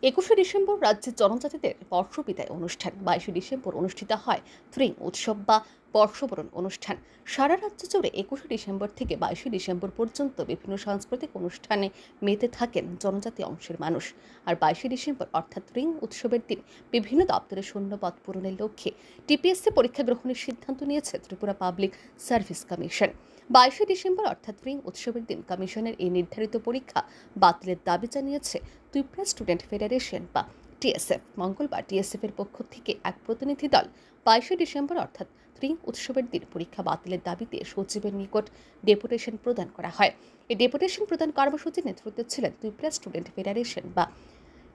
21শে December রাজ্যের জনজাতিদের বর্ষবিদায় অনুষ্ঠান 22শে December অনুষ্ঠিত হয় থ্রিং উৎসব বা বর্ষবরণ অনুষ্ঠান। সারা রাজ্য জুড়ে 21শে ডিসেম্বর থেকে 22শে ডিসেম্বর পর্যন্ত বিভিন্ন সাংস্কৃতিক অনুষ্ঠানে মেতে থাকেন জনজাতি অংশের মানুষ। আর 22শে ডিসেম্বর অর্থাৎ থ্রিং উৎসবের দিন বিভিন্ন দপ্তরে শূন্যপদ পূরণের লক্ষ্যে টিপিএসসি পরীক্ষা গ্রহণের সিদ্ধান্ত নিয়েছে ত্রিপুরা পাবলিক সার্ভিস কমিশন। 22শে ডিসেম্বর অর্থাৎ থ্রিং উৎসবের দিন কমিশনের এই নির্ধারিত পরীক্ষা বাতিলের দাবি জানিয়েছে ত্রিপুরা স্টুডেন্ট ফেডারেশন বা টিএসএফ। মঙ্গলবার টিএসএফ এর পক্ষ থেকে এক প্রতিনিধি দল 22শে ডিসেম্বর অর্থাৎ থ্রিং উৎসবের দিন পরীক্ষা বাতিলের দাবিতে সচিবের নিকট ডেপুটেশন প্রদান করা হয়। এই ডেপুটেশন প্রদান কর্মসূচির নেতৃত্বে ছিলেন ত্রিপুরা স্টুডেন্ট ফেডারেশন বা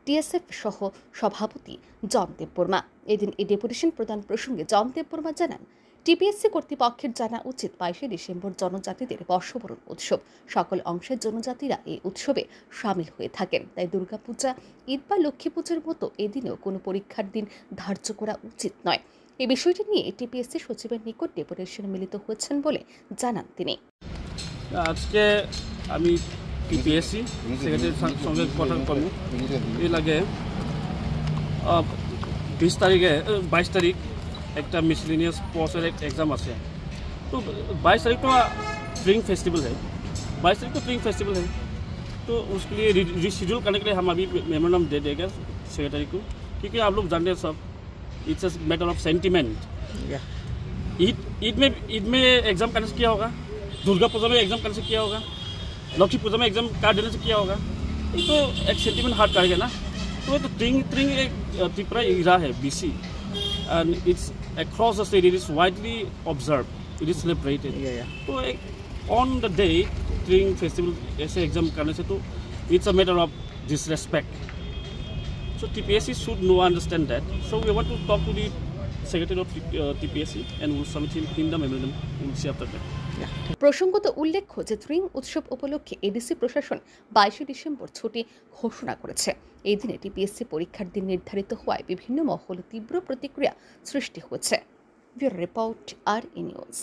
টিএসএফ সহ সভাপতি জন দেববর্মা। এদিন এই ডেপুটেশন প্রদান প্রসঙ্গে জন দেববর্মা জানান, টিপিএসসি কর্তৃপক্ষের জানা উচিত 22শে ডিসেম্বর জনজাতিদের বর্ষবরণ উৎসব। সকল অংশের জনজাতিরা এই উৎসবে সামিল হয়ে থাকেন, তাই দুর্গাপূজা, ঈদ বা লক্ষ্মী পূজার মতো এদিনেও কোনো পরীক্ষার দিন ধার্য করা উচিত নয়। এই বিষয়টি নিয়ে টিপিএসসি সচিবের নিকট ডেপুটেশন মিলিত হয়েছেন বলে জানান তিনি। আজকে আমি টিপিএসসি সেক্রেটারির সঙ্গে কথা করবো। এর আগে 22 তারিখ একটা मिसलिनियस पोस्ट एग्जाम আছে। तो 22 तारीख तो ट्रिंग फेस्टिवल है, 22 तारीख को ट्रिंग फेस्टिवल है, तो उसके लिए रिशेड्यूल करने के लिए हम अभी मेमोरेंडम दे देंगे सेक्रेटरी को, क्योंकि आप लोग जानते हैं सब it's a matter of sentiment. Eid में एग्ज़ाम करने से क्या होगा, दुर्गा पूजा में एग्ज़ाम करने से क्या होगा, लक्ष्मी पूजा में एग्ज़ाम कार्ड देने से क्या होगा, तो एक सेंटिमेंट हार्ट करेगा ना। तो ट्रिंग एक त्रिपुरा इरा है BC, and it's across the state, it is widely observed, it is celebrated. So on the day during festival ऐसे exam करने से तो it's a matter of disrespect. So TPSC should know, understand that. So we want to talk to the secretary of TPSC and we'll submit him the memorandum. We'll see after that. প্রসঙ্গত উল্লেখ্য যে থ্রিং উৎসব উপলক্ষে ADC প্রশাসন 22শে December ছুটি ঘোষণা করেছে। এই দিনে টিপিএসসি পরীক্ষার দিন নির্ধারিত হওয়ায় বিভিন্ন মহলে তীব্র প্রতিক্রিয়া সৃষ্টি হয়েছে। Bureau report, RE news.